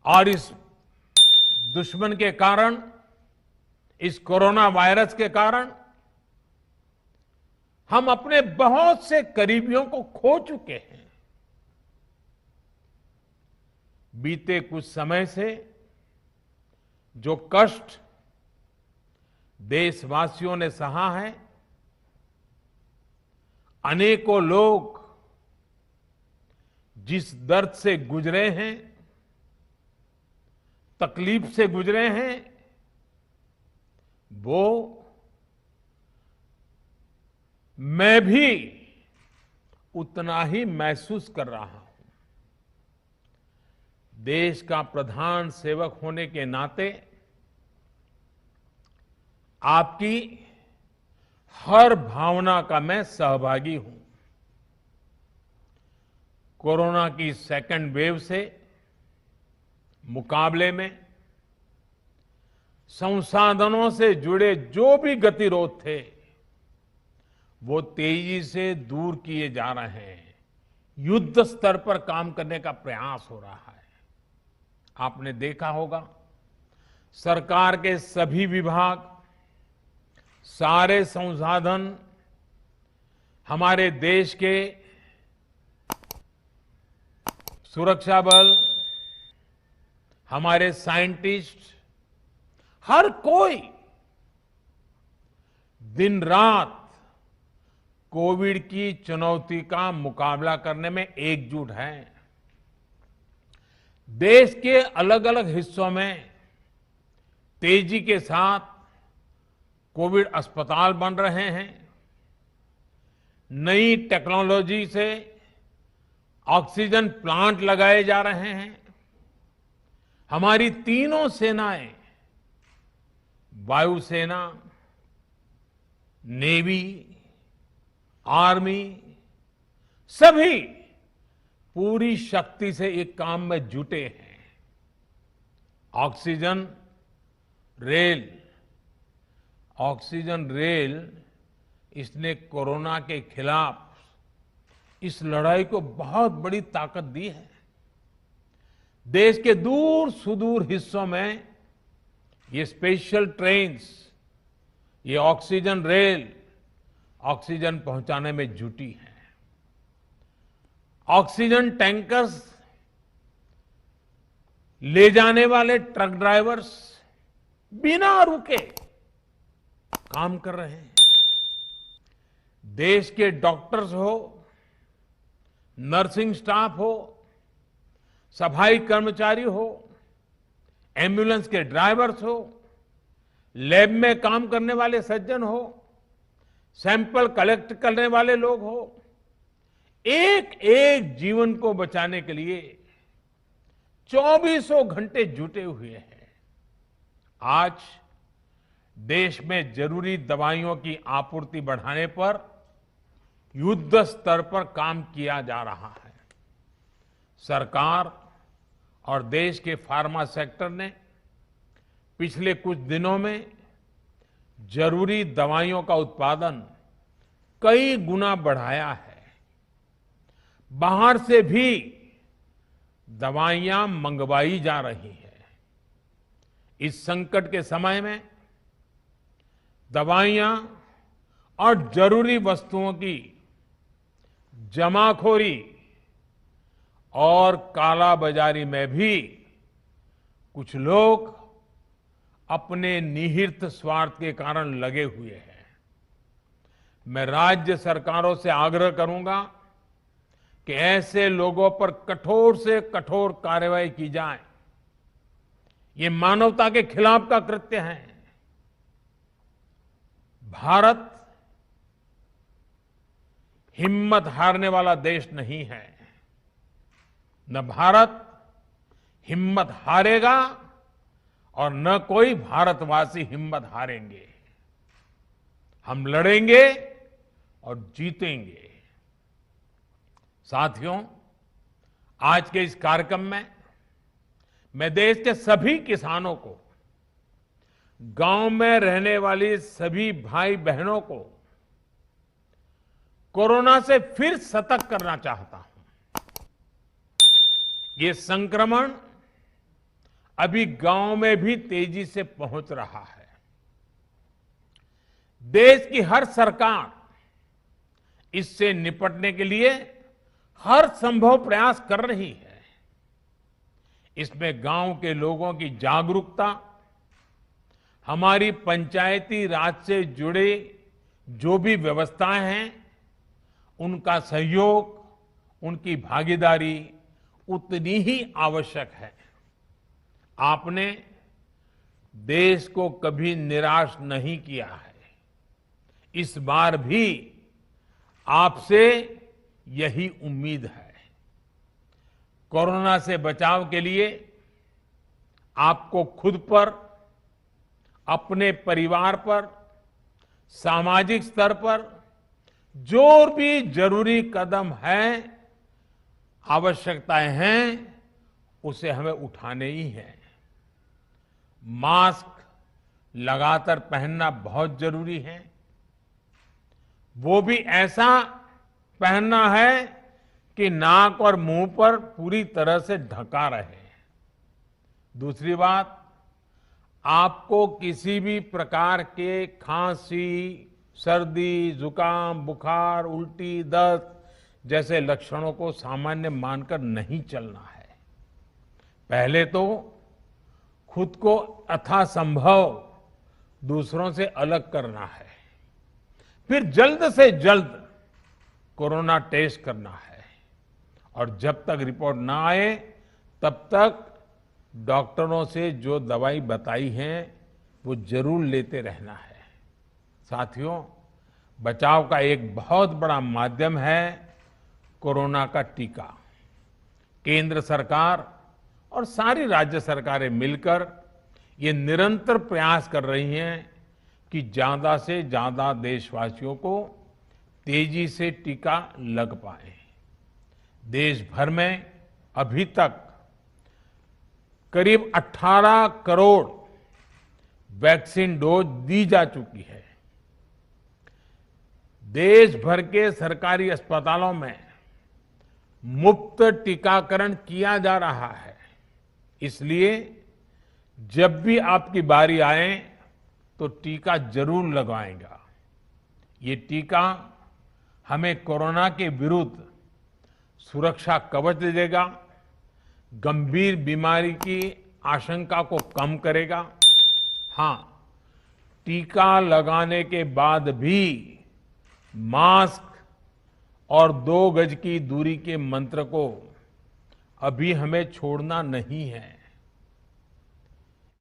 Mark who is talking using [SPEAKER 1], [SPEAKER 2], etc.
[SPEAKER 1] और इस दुश्मन के कारण, इस कोरोना वायरस के कारण हम अपने बहुत से करीबियों को खो चुके हैं। बीते कुछ समय से जो कष्ट देशवासियों ने सहा है, अनेकों लोग जिस दर्द से गुजरे हैं, तकलीफ से गुजरे हैं, वो मैं भी उतना ही महसूस कर रहा हूं। देश का प्रधान सेवक होने के नाते आपकी हर भावना का मैं सहभागी हूं। कोरोना की सेकंड वेव से मुकाबले में संसाधनों से जुड़े जो भी गतिरोध थे, वो तेजी से दूर किए जा रहे हैं। युद्ध स्तर पर काम करने का प्रयास हो रहा है। आपने देखा होगा, सरकार के सभी विभाग, सारे संसाधन, हमारे देश के सुरक्षा बल, हमारे साइंटिस्ट, हर कोई दिन रात कोविड की चुनौती का मुकाबला करने में एकजुट है। देश के अलग अलग हिस्सों में तेजी के साथ कोविड अस्पताल बन रहे हैं। नई टेक्नोलॉजी से ऑक्सीजन प्लांट लगाए जा रहे हैं। हमारी तीनों सेनाएं, वायुसेना, नेवी, आर्मी, सभी पूरी शक्ति से एक काम में जुटे हैं। ऑक्सीजन रेल इसने कोरोना के खिलाफ इस लड़ाई को बहुत बड़ी ताकत दी है। देश के दूर सुदूर हिस्सों में ये स्पेशल ट्रेन्स, ये ऑक्सीजन रेल ऑक्सीजन पहुंचाने में जुटी है। ऑक्सीजन टैंकर्स ले जाने वाले ट्रक ड्राइवर्स बिना रुके काम कर रहे हैं। देश के डॉक्टर्स हो, नर्सिंग स्टाफ हो, सफाई कर्मचारी हो, एम्बुलेंस के ड्राइवर्स हो, लैब में काम करने वाले सज्जन हो, सैंपल कलेक्ट करने वाले लोग हो, एक एक जीवन को बचाने के लिए 24 घंटे जुटे हुए हैं। आज देश में जरूरी दवाइयों की आपूर्ति बढ़ाने पर युद्ध स्तर पर काम किया जा रहा है। सरकार और देश के फार्मा सेक्टर ने पिछले कुछ दिनों में जरूरी दवाइयों का उत्पादन कई गुना बढ़ाया है। बाहर से भी दवाइयां मंगवाई जा रही हैं। इस संकट के समय में दवाइयां और जरूरी वस्तुओं की जमाखोरी और कालाबाजारी में भी कुछ लोग अपने निहित स्वार्थ के कारण लगे हुए हैं। मैं राज्य सरकारों से आग्रह करूंगा कि ऐसे लोगों पर कठोर से कठोर कार्रवाई की जाए। ये मानवता के खिलाफ का कृत्य है। भारत हिम्मत हारने वाला देश नहीं है। न भारत हिम्मत हारेगा और न कोई भारतवासी हिम्मत हारेंगे। हम लड़ेंगे और जीतेंगे। साथियों, आज के इस कार्यक्रम में मैं देश के सभी किसानों को, गांव में रहने वाली सभी भाई बहनों को कोरोना से फिर सतर्क करना चाहता हूं। ये संक्रमण अभी गांव में भी तेजी से पहुंच रहा है। देश की हर सरकार इससे निपटने के लिए हर संभव प्रयास कर रही है। इसमें गांव के लोगों की जागरूकता, हमारी पंचायती राज से जुड़े जो भी व्यवस्थाएं हैं, उनका सहयोग, उनकी भागीदारी उतनी ही आवश्यक है। आपने देश को कभी निराश नहीं किया है। इस बार भी आपसे यही उम्मीद है। कोरोना से बचाव के लिए आपको खुद पर, अपने परिवार पर, सामाजिक स्तर पर जो भी जरूरी कदम है, आवश्यकताएं हैं, उसे हमें उठाने ही हैं। मास्क लगातार पहनना बहुत जरूरी है। वो भी ऐसा पहनना है कि नाक और मुंह पर पूरी तरह से ढका रहे। दूसरी बात, आपको किसी भी प्रकार के खांसी, सर्दी, जुकाम, बुखार, उल्टी, दस्त जैसे लक्षणों को सामान्य मानकर नहीं चलना है। पहले तो खुद को यथासंभव दूसरों से अलग करना है, फिर जल्द से जल्द कोरोना टेस्ट करना है, और जब तक रिपोर्ट ना आए तब तक डॉक्टरों से जो दवाई बताई है वो जरूर लेते रहना है। साथियों, बचाव का एक बहुत बड़ा माध्यम है कोरोना का टीका। केंद्र सरकार और सारी राज्य सरकारें मिलकर ये निरंतर प्रयास कर रही हैं कि ज्यादा से ज्यादा देशवासियों को तेजी से टीका लग पाए। देश भर में अभी तक करीब 18 करोड़ वैक्सीन डोज दी जा चुकी है। देश भर के सरकारी अस्पतालों में मुफ्त टीकाकरण किया जा रहा है। इसलिए जब भी आपकी बारी आए तो टीका जरूर लगवाएगा। ये टीका हमें कोरोना के विरुद्ध सुरक्षा कवच देगा, गंभीर बीमारी की आशंका को कम करेगा। हां, टीका लगाने के बाद भी मास्क और 2 गज की दूरी के मंत्र को अभी हमें छोड़ना नहीं है।